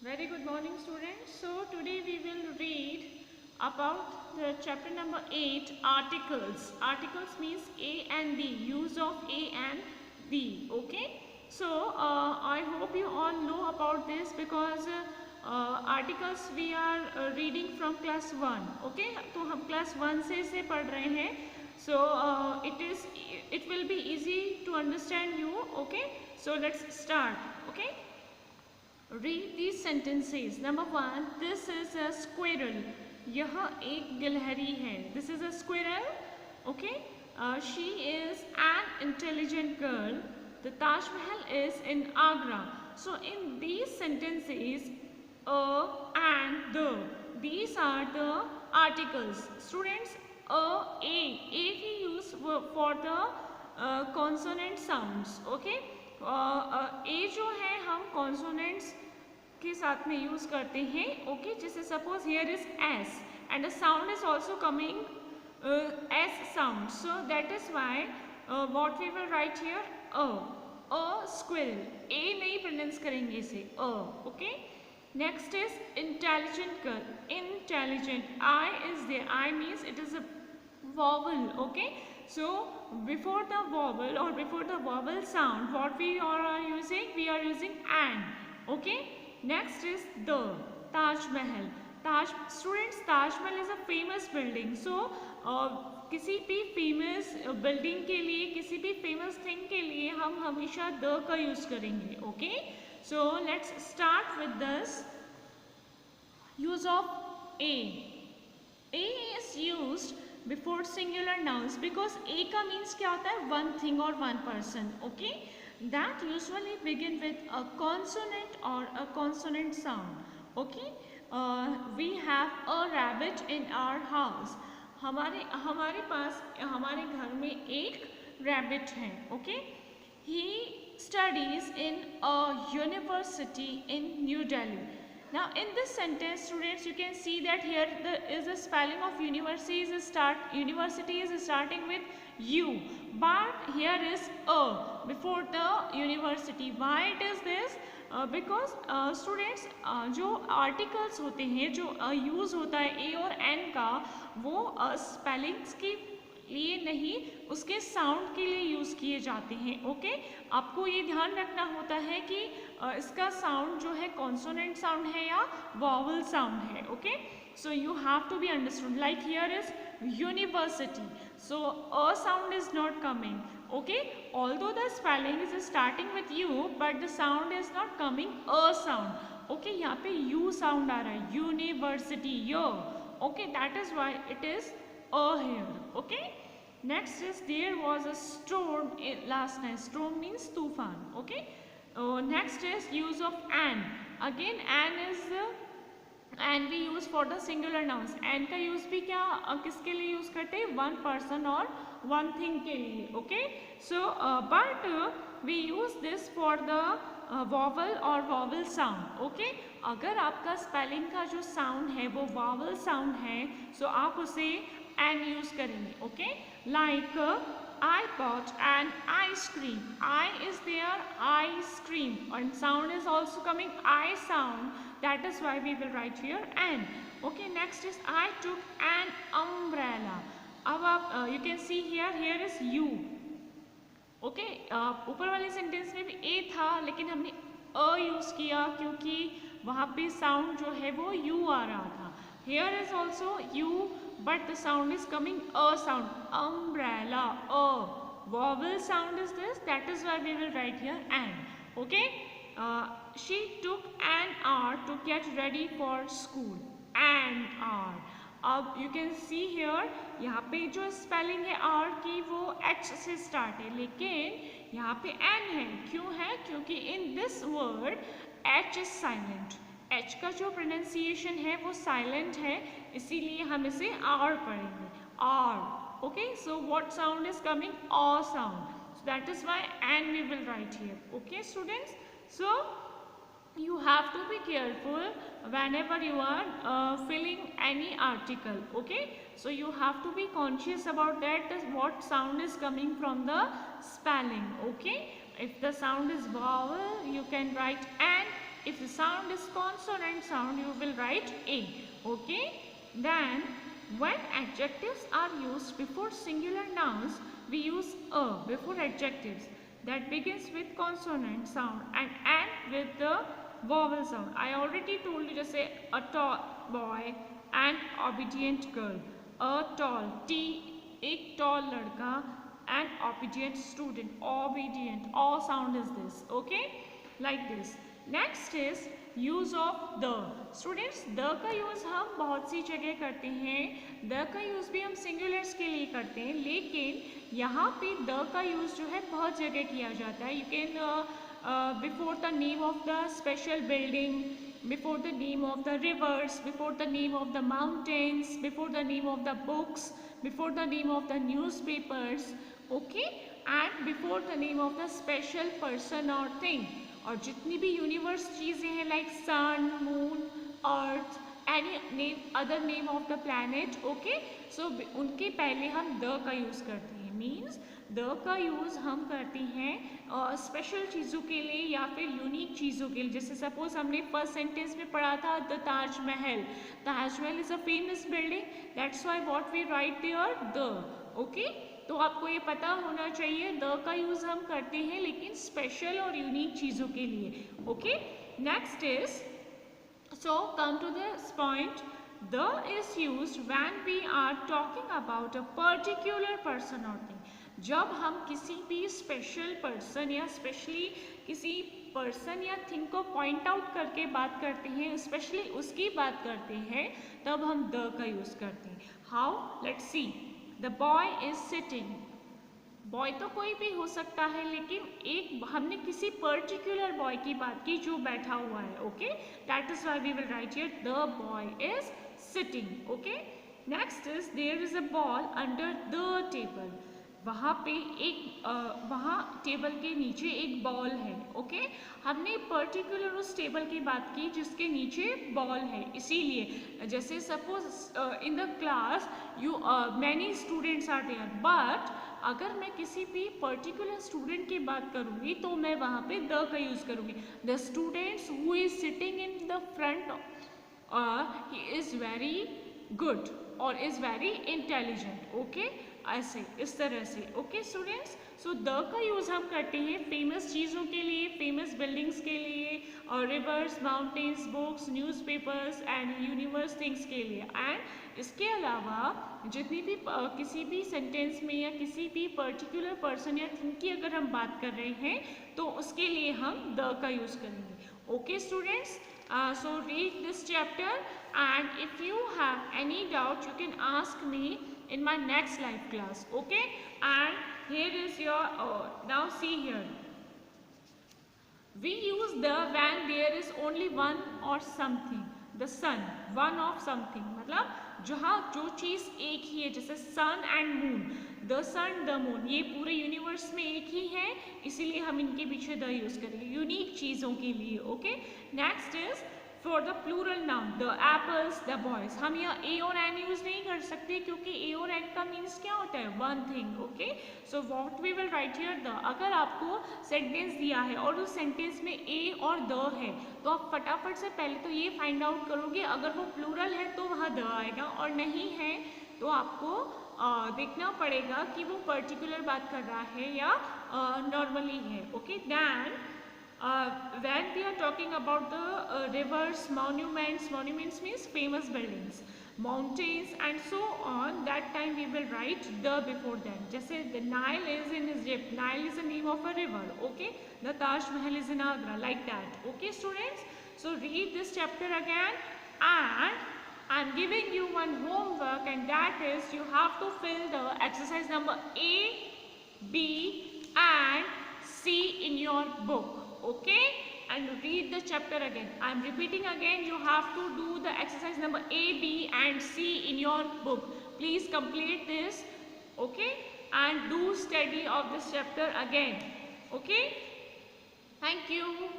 Very good morning, students. So today we will read about the chapter number 8, articles. Articles means A and B, use of A and B. Okay. So I hope you all know about this because articles we are reading from class 1. Okay. तो हम class 1 से पढ़ रहे हैं. So it will be easy to understand you. Okay. So let's start. Okay. Read these sentences. Number 1, this is a squirrel. यह एक गिलहरी है. This is a squirrel. Okay. She is an intelligent girl. The Taj Mahal is in Agra. So in these sentences, a and the, these are the articles. Students, a we use for the consonant sounds. Okay. ए जो है हम consonants के साथ में use करते हैं. Okay, जैसे suppose here is S and the sound is also coming S sound. So that is why what we will write here a squirrel. A नहीं प्रोनाउंस करेंगे इसे a. Okay, next is intelligent girl. Intelligent, I is there. I means it is a vowel. Okay, so before the vowel or before the vowel sound, what we are using? We are using an. Okay, next is the Taj Mahal. Students, Taj Mahal is a famous building. So किसी भी famous building के लिए, किसी भी famous thing के लिए हम हमेशा the का use करेंगे. Okay, so let's start with this use of a. A is used before singular nouns because a का मीन्स क्या होता है? वन थिंग और one person. Okay, that usually begin with a consonant और a consonant sound. Okay, we have a rabbit in our house. हमारे पास हमारे घर में एक रैबिट है. Okay, he studies in a university in New Delhi. Now in this sentence, students, you can see that here is the spelling of university is starting with U, but here is a before the university. Why it is this? Because students, जो articles होते हैं, जो use होता है a और n का, वो spellings की लिए नहीं, उसके साउंड के लिए यूज़ किए जाते हैं. ओके, आपको ये ध्यान रखना होता है कि इसका साउंड जो है कॉन्सोनेंट साउंड है या वॉवल साउंड है. Okay, so you have to be understood. Like here is university, so a sound is not coming. Okay, although the spelling is starting with U but the sound is not coming a sound. Okay, यहाँ पे U sound आ रहा है. University, yo. Okay, that is why it is a here. Okay, next is there was a storm last night. Storm means tufan. Okay, next is use of an. Again an is and we use for the singular nouns. an का use भी क्या किसके लिए use करते हैं? one person और one thing के लिए. Okay, so but we use this for the vowel और vowel sound. Okay, अगर आपका spelling का जो sound है वो vowel sound है, so आप उसे and यूज करेंगे. Okay, like I bought an ice cream. I is there, ice cream, and sound is also coming I sound. That is why we will write here an. Okay, next is I took an umbrella. अब आप you can see here is you. Okay, ऊपर वाले sentence में भी ए था लेकिन हमने अ use किया क्योंकि वहाँ पे साउंड जो है वो यू आ रहा था. Here is also you, but the sound is coming a sound. Umbrella, a vowel sound is this. That is why we will write here an. Okay, she took an hour to get ready for school. An hour. अब you can see here, यहाँ पे जो spelling है are की वो H से start है, लेकिन यहाँ पे एन है. क्यों है? क्योंकि in this word H is silent. H का जो प्रोनाउंसिएशन है वो साइलेंट है, इसीलिए हम इसे आर पढ़ेंगे. R. Okay, so what sound is coming? A sound. So that is why and we will write here. Okay students, so you have to be careful whenever you are filling any article. Okay, so you have to be conscious about that what sound is coming from the spelling. Okay, if the sound is vowel you can write an, if the sound is consonant sound, you will write A. Okay. Then when adjectives are used before singular nouns, we use a before adjectives that begins with consonant sound and end with the vowel sound. I already told you, just say a tall boy, an obedient girl, a tall T, एक tall लड़का, an obedient student, obedient, all sound is this, okay, like this. Next is use of the. Students, the का use हम बहुत सी जगह करते हैं, the का use भी हम singulars के लिए करते हैं, लेकिन यहाँ पे the का use जो है बहुत जगह किया जाता है. You can before the name of the special building, before the name of the rivers, before the name of the mountains, before the name of the books, before the name of the newspapers, okay, and before the name of the special person or thing. और जितनी भी universe चीज़ें हैं like sun, moon, earth, any name, other name of the planet, okay, so उनके पहले हम the का use करते हैं. मीन्स द का यूज़ हम करते हैं स्पेशल चीज़ों के लिए या फिर यूनिक चीज़ों के लिए. जैसे सपोज हमने फर्स्ट सेंटेंस में पढ़ा था the Taj Mahal. Taj Mahal is a famous building, that's why what we write there the, okay. तो आपको ये पता होना चाहिए द का यूज़ हम करते हैं लेकिन स्पेशल और यूनिक चीज़ों के लिए, okay. Next is, so come to this point, the is used when we are talking about a particular person और थिंग. जब हम किसी भी स्पेशल पर्सन या स्पेशली किसी पर्सन या थिंग को पॉइंट आउट करके बात करते हैं, स्पेशली उसकी बात करते हैं, तब हम द का यूज़ करते हैं. How, let's see. The boy is sitting. Boy तो कोई भी हो सकता है, लेकिन एक हमने किसी पर्टिकुलर बॉय की बात की जो बैठा हुआ है, okay. That is why we will write here the boy is sitting, okay. Next is there is a ball under the table. वहाँ पे एक वहाँ टेबल के नीचे एक बॉल है, ओके. हमने पर्टिकुलर उस टेबल की बात की जिसके नीचे बॉल है, इसीलिए जैसे suppose in the class you many students are there, but अगर मैं किसी भी पर्टिकुलर स्टूडेंट की बात करूँगी तो मैं वहाँ पे द का यूज़ करूँगी. The students who is sitting in the front, he is very good और इज़ वेरी इंटेलिजेंट, ओके. ऐसे इस तरह से, ओके स्टूडेंट्स. सो द का यूज़ हम करते हैं फेमस चीज़ों के लिए, फेमस बिल्डिंग्स के लिए, और reverse, mountains, books, newspapers and universe things के लिए. एंड इसके अलावा जितनी भी किसी भी सेंटेंस में या किसी भी पर्टिकुलर पर्सन या थिंग की अगर हम बात कर रहे हैं तो उसके लिए हम द का यूज़ करेंगे, okay students. So read this chapter, and if you have any doubt you can ask me in my next live class, okay. And here is your now see here, we use the when there is only one or something. The sun, one of something, मतलब जहाँ जो चीज़ एक ही है, जैसे sun and moon, the sun the moon, ये पूरे universe में एक ही है, इसीलिए हम इनके पीछे द यूज़ करेंगे यूनिक चीज़ों के लिए, okay. Next is for the plural noun, the apples, the boys. हम यहाँ ए और एन यूज़ नहीं कर सकते क्योंकि ए और एन का मीन्स क्या होता है, one thing, okay. So what we will write here the. अगर आपको सेंटेंस दिया है और उस सेंटेंस में ए और द है तो आप फटाफट से पहले तो ये फाइंड आउट करोगे अगर वो प्लूरल है तो वहाँ द आएगा, और नहीं है तो आपको देखना पड़ेगा कि वो पर्टिकुलर बात कर रहा है या नॉर्मली है, okay. Then when we are talking about the rivers, monuments means famous buildings, mountains and so on, that time we will write the before them. जैसे the Nile is in Egypt, Nile is the name of a river, okay. The Taj Mahal is in Agra, like that, okay students. So read this chapter again, and I'm giving you one homework, and that is you have to fill the exercise number A, B and C in your book, okay, and read the chapter again. I am repeating again, you have to do the exercise number A, B and C in your book. Please complete this, okay, and do study of this chapter again, okay. Thank you.